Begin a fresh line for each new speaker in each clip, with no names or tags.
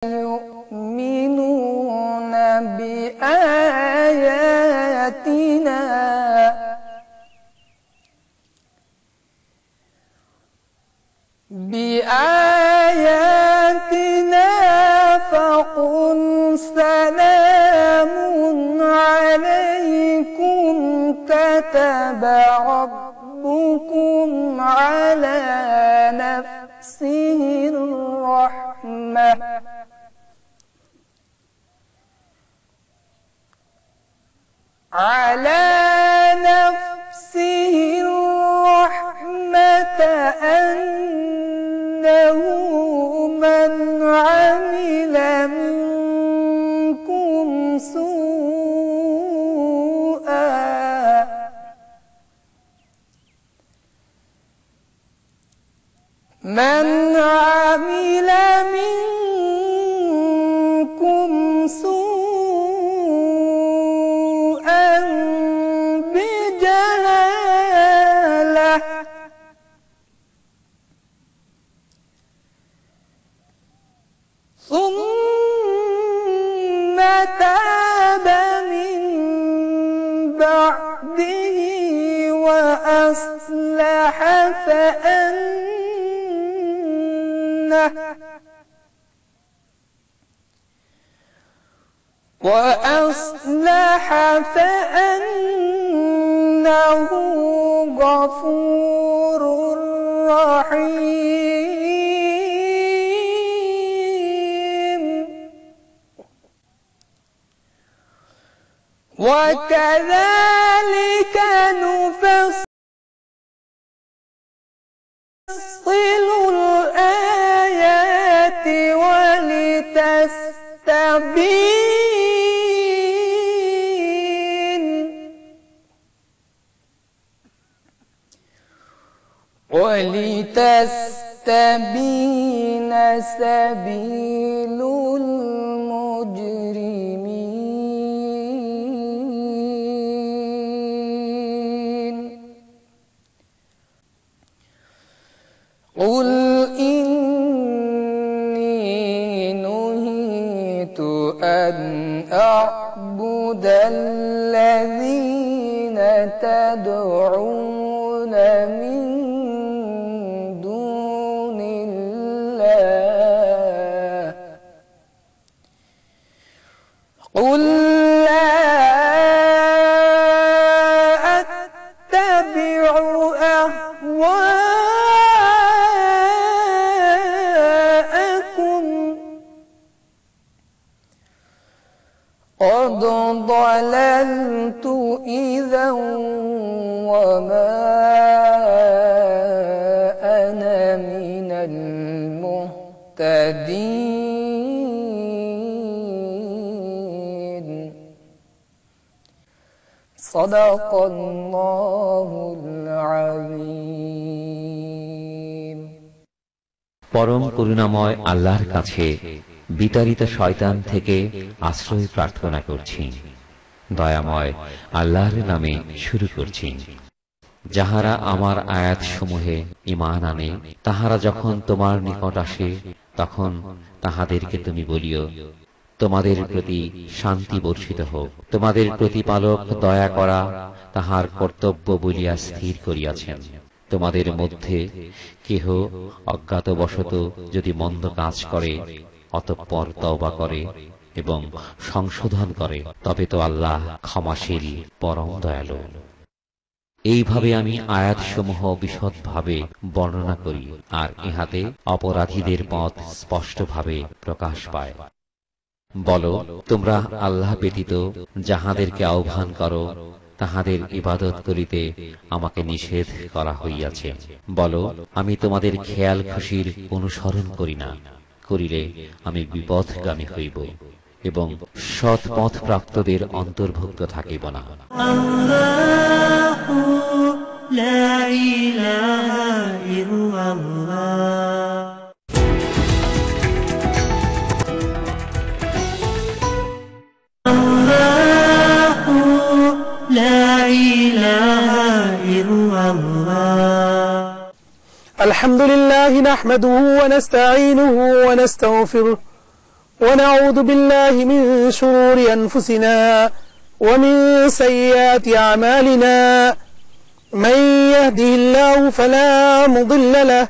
يؤمنون بآياتنا فقل سلام عليكم كتب ربكم على نفسه الرحمة أنه من عمل منكم سوءا بجهالة ثم تاب من بعده وأصلح فأنه غفور رحيم. وكذلك نفصل الآيات ولتستبين سبيل المجرمين. قل إني نهيت أن أعبد الذين تدعون من دون الله قل لا أتبع أهواءكم قد ضللت إذا وما أنا من المهتدين. صدق الله العظيم.
পরম করুণাময় আল্লাহর কাছে বিতাড়িত শয়তান থেকে আশ্রয় প্রার্থনা করছি। দয়াময় আল্লাহর নামে শুরু করছি। যাহারা আমার আয়াত সমূহে ঈমান আনে তাহারা যখন তোমার নিকট আসে তখন তাহাদেরকে তুমি বলিও, তোমাদের প্রতি শান্তি বর্ষিত হোক। তোমাদের প্রতিপালক দয়া করা তাহার কর্তব্য বলিয়া স্থির করিয়াছেন। তোমাদের মধ্যে কেহ অজ্ঞাতবশত যদি মন্দ কাজ করে অতঃপর তওবা করে এবং সংশোধন করে তবে তো আল্লাহ ক্ষমাশীল পরম দয়ালু। এইভাবে আমি আয়াতসমূহ বিশদভাবে বর্ণনা করি আর ইহাতে অপরাধীদের পথ স্পষ্টভাবে প্রকাশ পায়। বলো, তোমরা আল্লাহ ব্যতীত যাহাদেরকে আহ্বান করো তাহাদের ইবাদত করিতে আমাকে নিষেধ করা হইয়াছে। বলো, আমি তোমাদের খেয়াল খুশির অনুসরণ করি না, করিলে আমি বিপথগামী হইব এবং সৎ পথ প্রাপ্তদের অন্তর্ভুক্ত থাকিব না।
আল্লাহু লা ইলাহা ইল্লাল্লাহ। আল্লাহু লা ইলাহা ইল্লাল্লাহ।
الحمد لله نحمده ونستعينه ونستغفره ونعوذ بالله من شرور أنفسنا ومن سيئات أعمالنا من يهده الله فلا مضل له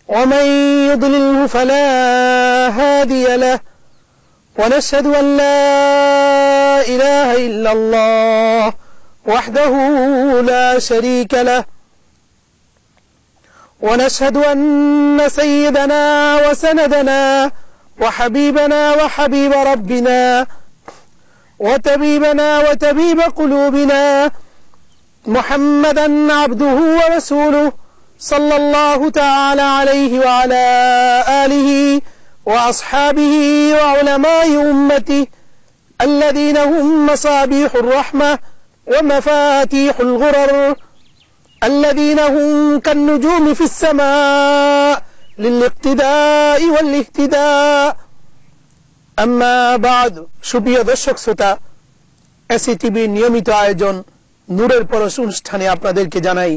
ومن يضلله فلا هادي له ونشهد أن لا إله إلا الله وحده لا شريك له ونشهد أن سيدنا وسندنا وحبيبنا وحبيب ربنا وطبيبنا وطبيب قلوبنا محمدا عبده ورسوله صلى الله تعالى عليه وعلى آله وأصحابه وعلماء أمته الذين هم مصابيح الرحمة ومفاتيح الغرر الذين هم كالنجوم في السماء للاقتداء والاهتداء أما بعد সুপ্রিয় দর্শক শ্রোতা এসিটিভি নিয়মিত আয়োজন নূরের পরশ অনুষ্ঠানে আপনাদেরকে জানাই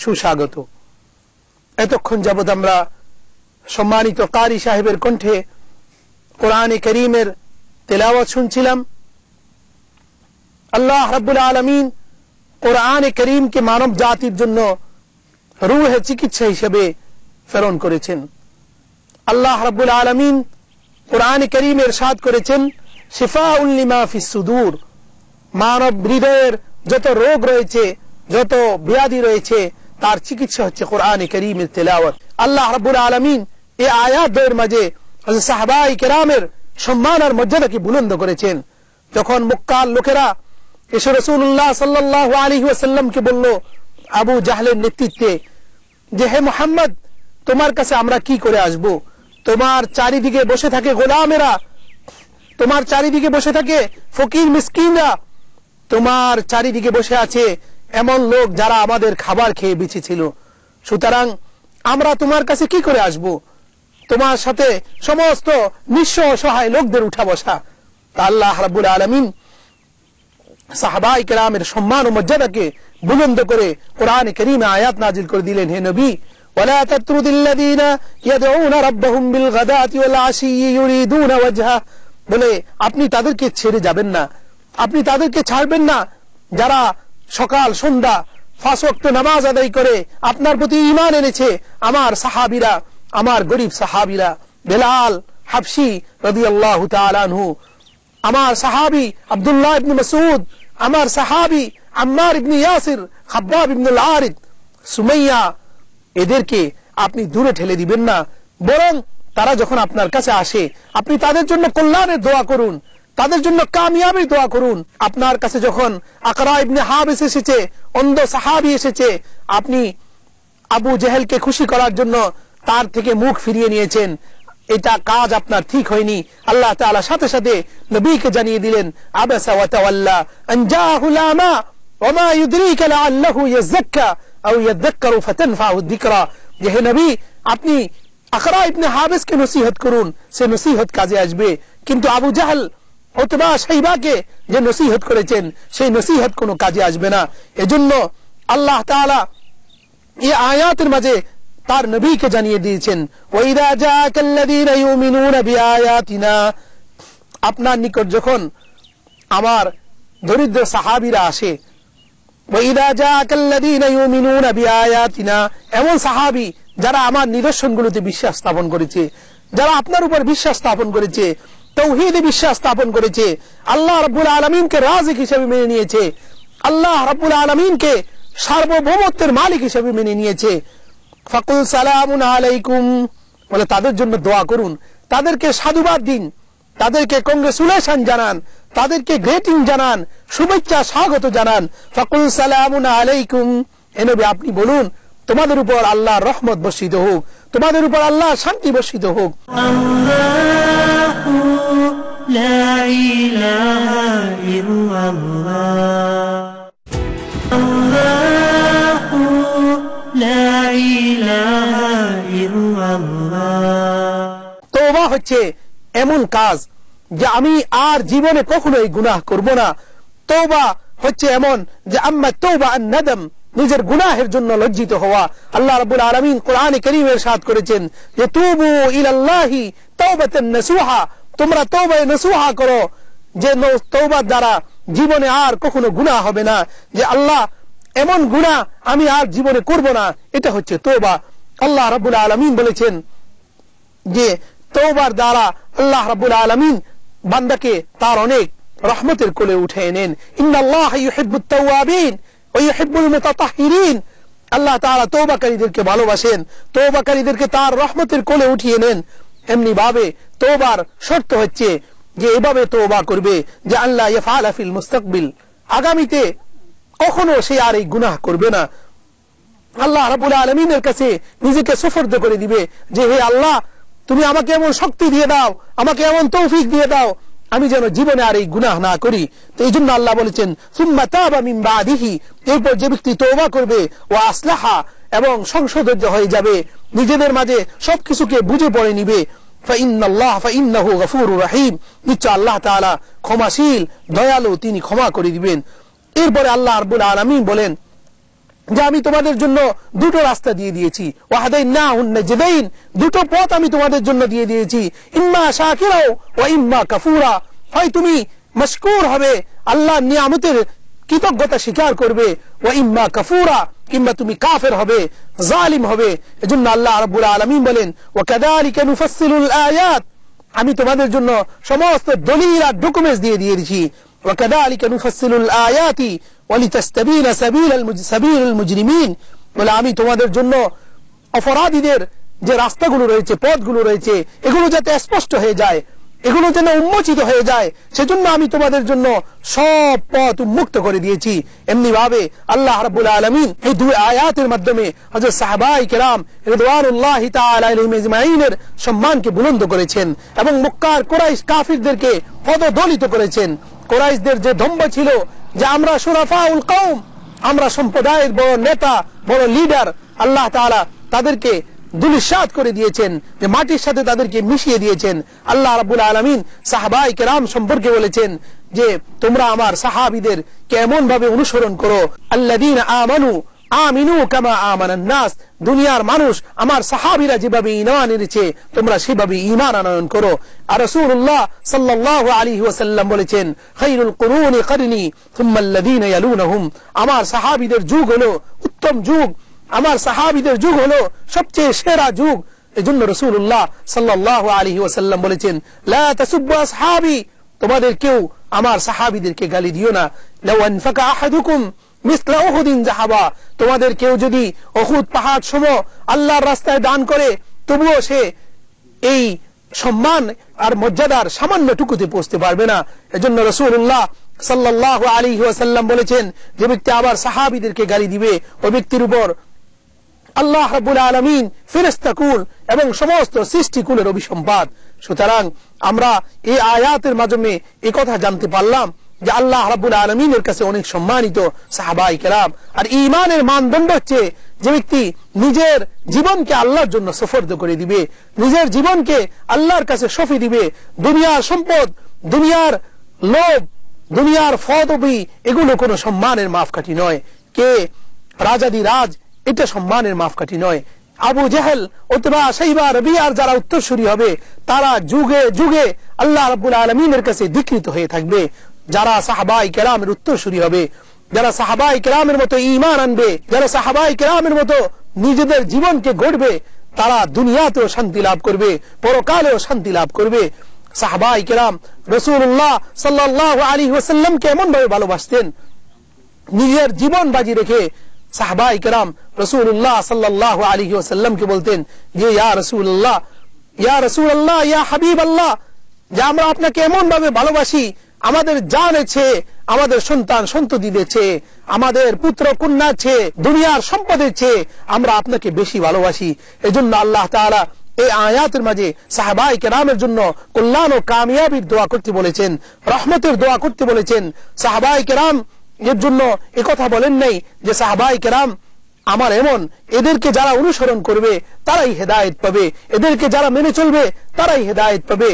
সুস্বাগত। এতক্ষণ যাবৎ আমরা সম্মানিত কারি সাহেবের কণ্ঠে কোরআনে কারীমের তেলাওয়াত শুনছিলাম। আল্লাহ রাব্বুল আলামিন কোরআনে কারীমকে মানব জাতির জন্য রূহে চিকিৎসা হিসেবে প্রেরণ করেছেন। আল্লাহ রাব্বুল আলামিন কোরআনে কারীমে ইরশাদ করেছেন শিফাউল লিমা ফিস সুদূর, মানব হৃদয়ের যত রোগ রয়েছে, যত ব্যাধি রয়েছে, তার চিকিৎসা হচ্ছে কোরআনে কারীমের তেলাওয়াত। আল্লাহ রাব্বুল আলামিন এই আয়াতের মাঝে হযরত সাহাবায়ে কেরামের সম্মান আর মর্যাদাকে বুলন্দ করেছেন। যখন মক্কার লোকেরা এসে রাসূলুল্লাহ সাল্লাল্লাহু আলাইহি ওয়াসাল্লামকে বলল আবু জাহলের নেতৃত্বে যে হে মুহাম্মদ, তোমার কাছে আমরা কি করে আসব? তোমার চারিদিকে বসে থাকে গোলামেরা, তোমার চারিদিকে বসে থাকে ফকির মিসকিনরা, তোমার চারিদিকে বসে আছে এমন লোক যারা আমাদের খাবার খেয়ে বেঁচে ছিল, সুতরাং আমরা তোমার কাছে কি করে আসব? তোমার সাথে সমস্ত নিঃস্ব অসহায় লোকদের উঠা বসা। তা আল্লাহ রাব্বুল আলামিন সাহাবায়ে কেরামের সম্মান ও মর্যাদাকে বুলন্দ করে কোরআনে কারীমে আয়াত নাজিল করে দিলেন, হে নবী ওয়ালা তাতরুদিল্লাযীনা ইয়াদউনা রাব্বাহুম বিলগাদাতি ওয়াল আশিয়্যি ইউরিদুনা ওয়াজহা, বলে আপনি তাদেরকে ছেড়ে যাবেন না, আপনি তাদেরকে ছাড়বেন না যারা সকাল সন্ধ্যা 5 ওয়াক্ত নামাজ আদায় করে আপনার প্রতি ঈমান এনেছে। আমার সাহাবীরা, আমার গরীব সাহাবীরা, বেলাল হাবশী রাদিয়াল্লাহু তাআলা আনহু, আমার সাহাবী আব্দুল্লাহ ইবনে মাসউদ, আমার সাহাবী আম্মার ইবনে ইয়াসির, খাব্বাব ইবনে আল-আরিদ, সুমাইয়া, এদেরকে আপনি দূরে ঠেলে দিবেন না, বরং তারা যখন আপনার কাছে আসে আপনি তাদের জন্য কল্যাণের দোয়া করুন, তাদের জন্য কামিয়াবির দোয়া করুন। আপনার কাছে যখন আকরা ইবনে হাবিস এসেছে, অন্ধ সাহাবী এসেছে, আপনি আবু জেহেলকে খুশি করার জন্য তার থেকে মুখ ফিরিয়ে নিয়েছেন, এটা কাজ আপনার ঠিক হয়নি। আল্লাহ তাআলা সাথে সাথে নবীকে জানিয়ে দিলেন আবাসা ওয়া তাওয়াল্লা আন জাআহুল আমা ওয়া মা ইউদরিকা লাআল্লাহু ইয়াযাক্কা আও ইয়াযাক্কারু ফাতানফাহু যিকরা, যে হে নবী আপনি আকরা ইবনে হাবিসকে নসিহত করুন, সে নসিহত কাজে আসবে, কিন্তু আবু জাহল উতবা শাইবাকে যে নসিহত করেছেন সেই নসিহত কোনো কাজে আসবে না। এজন্য আল্লাহ তাআলা এই আয়াতের মাঝে তার নবীকে জানিয়ে দিয়েছেন ওয়াইদা জাআকাল্লাযীনা ইউমিনুনা বিআয়াতিনা, আপনার নিকট যখন আমার দরিদ্র সাহাবীরা আসে, ওয়াইদা জাআকাল্লাযীনা ইউমিনুনা বিআয়াতিনা, এমন সাহাবী যারা আমার নিদর্শনগুলোতে বিশ্বাস স্থাপন করেছে, যারা আপনার উপর বিশ্বাস স্থাপন করেছে, তাওহীদে বিশ্বাস স্থাপন করেছে, আল্লাহ রাব্বুল আলামিনকে রাজিক হিসেবে মেনে নিয়েছে, আল্লাহ রাব্বুল আলামিনকে সার্বভৌমত্বের মালিক হিসেবে মেনে নিয়েছে, ফাকুল সালামুন আলাইকুম, বলে তাদের জন্য দোয়া করুন, তাদেরকে সাধুবাদ দিন, তাদেরকে কংগ্রেচুলেশন জানান, তাদেরকে গ্রেটিং জানান, শুভেচ্ছা স্বাগত জানান। ফাকুল সালামুন আলাইকুম, হে নবী আপনি বলুন তোমাদের উপর আল্লাহর রহমত বর্ষিত হোক, তোমাদের উপর আল্লাহর শান্তি বর্ষিত হোক।
আল্লাহু লা ইলাহা ইল্লাল্লাহ, আল্লাহু লা ইলাহা ইল্লাল্লাহ।
তওবা হচ্ছে এমন কাজ যে আমি আর জীবনে কখনোই গুনাহ করব না। তওবা হচ্ছে এমন যে আম্মা তওবা আন নাদম, নিজের গুনাহের জন্য লজ্জিত হওয়া। আল্লাহ রাব্বুল আলামিন কোরআনে কারীমে ইরশাদ করেছেন যে তুবু ইলাল্লাহি তাওবাতান নাসুহা, তোমরা তওবায়ে নসুহা করো, যে তওবার দ্বারা জীবনে আর কখনো গুনাহ হবে না, যে আল্লাহ এমন গুনাহ আমি আর জীবনে করব না, এটা হচ্ছে তওবা। আল্লাহ রাব্বুল আলামিন বলেছেন যে তওবার দ্বারা আল্লাহ রাব্বুল আলামিন বান্দাকে তার অনেক রহমতের কোলে উঠে নেন। ইন্নাল্লাহা ইউহিব্বুত তাওয়াবিন ওয়া ইউহিব্বুল মুতাতাহহিরিন। আল্লাহ তাআলা তওবাকারীদেরকে ভালোবাসেন, তওবাকারীদেরকে তার রহমতের কোলে উঠিয়ে নেন। এমনি ভাবে তওবার শর্ত হচ্ছে যে এভাবে তওবা করবে যে আল্লাহ ইয়াফআলা ফিল মুস্তাকবিল, আগামীতে কখনো সে আর এই গুনাহ করবে না। আল্লাহ রাব্বুল আলামিনের কাছে নিজেকে সুফর্দ করে দিবে যে হে আল্লাহ, তুমি আমাকে এমন শক্তি দিয়ে দাও, আমাকে এমন তৌফিক দিয়ে দাও, আমি যেন জীবনে আর এই গুনাহ না করি। তো এই জন্য আল্লাহ বলেছেন সুম্মা তাবা মিন বাদিহি, এরপর যে ব্যক্তি তওবা করবে ওয়া আসলাহা, এবং সংশোধন হয়ে যাবে, নিজেদের মাঝে সবকিছুকে বুঝে পড়ে নিবে, ফাইন্নাহু গফুরুর রহিম, নিশ্চয় আল্লাহ তাআলা ক্ষমাশীল দয়ালু, তিনি ক্ষমা করে দিবেন। এরপরে আল্লাহ রাব্বুল আলামিন বলেন যে আমি তোমাদের জন্য দুটো রাস্তা দিয়ে দিয়েছি, ওয়াহাদাইনাহুন নাজদাইন, দুটো পথ আমি তোমাদের জন্য দিয়ে দিয়েছি, ইম্মা শাকিরা ওয়া ইম্মা কাফুরা, হয় তুমি মাশকুর হবে, আল্লাহর নিয়ামতের কৃতজ্ঞতা স্বীকার করবে, ওয়া ইম্মা কাফুরা, কিংবা তুমি কাফের হবে, জালিম হবে। এজন্য আল্লাহ রাব্বুল আলামিন বলেন ওয়া কাযালিকা নুফাসসিলুল আয়াত, আমি তোমাদের জন্য সমস্ত দলিল আর ডকুমেন্টস দিয়ে দিয়েছি। ওয়া কাযালিকা নুফাসসিলুল আয়াতি ওয়ালিতাস্তাবিনা সাবিলুল মুজরিমিন, বলে আমি তোমাদের জন্য অপরাধীদের যে রাস্তাগুলো রয়েছে, পথগুলো রয়েছে, এগুলো যাতে স্পষ্ট হয়ে যায়, এগুলো যেন উন্মোচিত হয়ে যায়, সেজন্য আমি তোমাদের জন্য সব পথ উন্মুক্ত করে দিয়েছি। এমনি ভাবে আল্লাহ রাব্বুল আলামিন এই দুই আয়াতের মাধ্যমে হযরত সাহাবায়ে কেরাম রিদওয়ানুল্লাহি তাআলা আলাইহিম আজমাইনের সম্মানকে বুলন্দ করেছেন এবং মক্কার কুরাইশ কাফিরদেরকে পদদলিত করেছেন। কুরাইশদের যে দম্ভ ছিল যে আমরা শুরাফাউল কওম, আমরা সম্প্রদায়ের বড় নেতা, বড় লিডার, আল্লাহ তাআলা তাদেরকে দুলিশাত করে দিয়েছেন, যে মাটির সাথে তাদেরকে মিশিয়ে দিয়েছেন। আল্লাহ রাব্বুল আলামিন সাহাবায়ে কেরাম সম্পর্কে বলেছেন যে তোমরা আমার সাহাবীদের কেমন ভাবে অনুসরণ করো, আল্লাযীনা আমানু আমিনু কামা আমানান নাস, দুনিয়ার মানুষ আমার সাহাবীরা যেভাবে ঈমান এনেছে তোমরা সেভাবে ঈমান আনয়ন করো। আর রাসূলুল্লাহ সাল্লাল্লাহু আলাইহি ওয়াসাল্লাম বলেছেন খায়রুল কুরুনি করনি সুম্মা আল্লাযীনা ইয়ালুনহুম, আমার সাহাবীদের যুগ হলো উত্তম যুগ, আমার সাহাবীদের যুগ হলো সবচেয়ে সেরা যুগ। এজন্য রাসূলুল্লাহ সাল্লাল্লাহু আলাইহি ওয়াসাল্লাম বলেছেন লা তাসুব্বু আসহাবি, তোমাদের কেউ আমার সাহাবীদেরকে গালি দিও না। লাউ আনফাকা আহাদুকুম মিসলা উহুদিন যাহাবা, তোমাদের কেউ যদি উহুদ পাহাড় সম আল্লাহর রাস্তায় দান করে তবুও সে এই সম্মান আর মর্যাদার সামান্যটুকুতে পৌঁছতে পারবে না। এজন্য রাসূলুল্লাহ সাল্লাল্লাহু আলাইহি ওয়াসাল্লাম বলেছেন যে ব্যক্তি আবার সাহাবীদেরকে গালি দিবে ওই ব্যক্তির উপর আল্লাহ রাব্বুল আলামিন ফেরেশতা কুল এবং সমস্ত সৃষ্টি কুলের অভিসম্পাদ। সুতরাং আমরা এই আয়াতের মাধ্যমে এই কথা জানতে পারলাম যে আল্লাহ রাব্বুল আলামিনের কাছে অনেক সম্মানিত সাহাবায়ে কেরাম। আর ঈমানের মানদণ্ড হচ্ছে যে ব্যক্তি নিজের জীবনকে আল্লাহর জন্য সুফর্দ করে দিবে, নিজের জীবনকে আল্লাহর কাছে সঁপে দিবে। দুনিয়ার সম্পদ, দুনিয়ার লোভ, দুনিয়ার ফদবি, এগুলো কোনো সম্মানের মাপকাঠি নয়। কে রাজাদি রাজ, এটা সম্মানের মাপকাঠি নয়। আবু জেহেল, উতবা, শাইবা, রবিয়ার যারা উত্তরসূরি হবে তারা যুগে যুগে আল্লাহ রাব্বুল আলামিনের কাছে ধিক্কৃত হয়ে থাকবে। যারা সাহাবায়ে কেরামের উত্তরসূরি হবে, যারা সাহাবায়ে কেরামের মতো ঈমান আনবে, যারা সাহাবায়ে কেরামের মতো নিজেদের জীবনকে গড়বে, তারা দুনিয়াতেও শান্তি লাভ করবে, পরকালেও শান্তি লাভ করবে। সাহাবায়ে কেরাম রাসূলুল্লাহ সাল্লাল্লাহু আলাইহি ওয়াসাল্লামকে এমন ভাবে ভালোবাসতেন, নিজের জীবন বাজি রেখে সাহাবায়ে কেরাম রাসূলুল্লাহ সাল্লাল্লাহু আলাইহি ওয়াসাল্লামকে বলতেন যে ইয়া রাসূলুল্লাহ, ইয়া রাসূলুল্লাহ, ইয়া হাবিবাল্লাহ, যে আমরা আপনাকে এমন ভাবে ভালোবাসি আমাদের জান আছে, আমাদের সন্তান সন্ততিদের চেয়ে, আমাদের পুত্র কন্যা চেয়ে, দুনিয়ার সম্পদের চেয়ে আমরা আপনাকে বেশি ভালোবাসি। এজন্য আল্লাহ তাআলা এই আয়াতের মাঝে সাহাবায়ে কেরামের জন্য কল্যাণ ও কামিয়াবির দোয়া করতে বলেছেন, রহমতের দোয়া করতে বলেছেন। সাহাবায়ে কেরাম এর জন্য এই কথা বলেন নাই যে সাহাবায়ে কেরাম আমার এমন, এদেরকে যারা অনুসরণ করবে তারাই হেদায়েত পাবে, এদেরকে যারা মেনে চলবে তারাই হেদায়েত পাবে।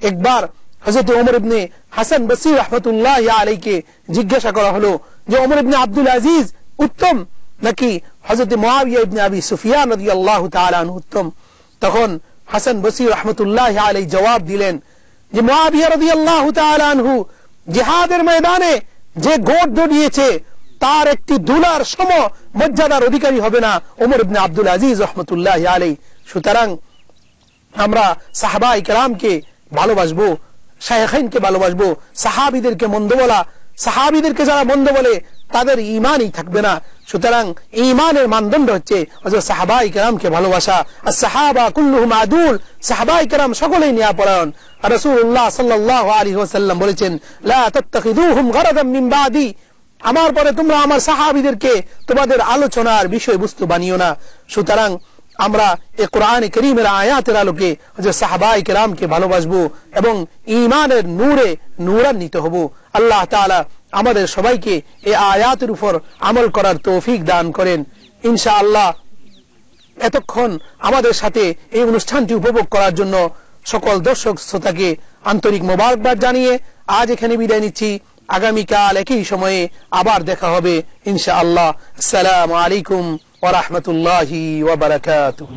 একবার হযরত ওমর ইবনে হাসান বসরি রাহমাতুল্লাহি আলাইহিকে জিজ্ঞাসা করা হলো যে ওমর ইবনে আব্দুল আজিজ উত্তম নাকি হযরত মুআবিয়া ইবনে আবি সুফিয়ান রাদিয়াল্লাহু তাআলা আনহু উত্তম? তখন হাসান বসরি রাহমাতুল্লাহি আলাইহি জবাব দিলেন যে মুআবিয়া রাদিয়াল্লাহু তাআলা আনহু জিহাদের ময়দানে যে গোট দড়িয়েছে তার একটি দুলার সম মর্যাদার অধিকারী হবে না ওমর ইবনে আব্দুল আজিজ রাহমাতুল্লাহি আলাইহি। সুতরাং আমরা সাহাবায়ে কেরামকে ভালোবাসবো, শায়েখাইনকে ভালোবাসবো। সাহাবীদেরকে মন্দ বলা, সাহাবীদেরকে যারা মন্দ বলে তাদের ঈমানই থাকবে না। সুতরাং ঈমানের মানদণ্ড হচ্ছে হযরত সাহাবায়ে কেরামকে ভালোবাসা। আর সাহাবা কুল্লুহুম আদুল, সাহাবায়ে কেরাম সকলেই ন্যায়পরায়ণ। রাসূলুল্লাহ সাল্লাল্লাহু আলাইহি ওয়াসাল্লাম বলেছেন, লা তাত্তাখিযুহুম গারাদাম মিন বাদি, আমার পরে তোমরা আমার সাহাবীদেরকে তোমাদের আলোচনার বিষয়বস্তু বানিও না। সুতরাং আমরা এই কোরআনে কারীমের আয়াতের আলোকে হযরত সাহাবায়ে কেরামকে ভালোবাসবো এবং ঈমানের নূরে নূরান্বিত হব। আল্লাহ তাআলা আমাদের সবাইকে এই আয়াতের উপর আমল করার তৌফিক দান করেন ইনশাআল্লাহ। এতক্ষণ আমাদের সাথে এই অনুষ্ঠানটি উপভোগ করার জন্য সকল দর্শক শ্রোতাকে আন্তরিক মোবারকবাদ জানিয়ে আজ এখানে বিদায় নিচ্ছি। আগামীকাল একই সময়ে আবার দেখা হবে ইনশাআল্লাহ। আসসালামু আলাইকুম ওয়া রাহমাতুল্লাহি ওয়া বারাকাতুহু।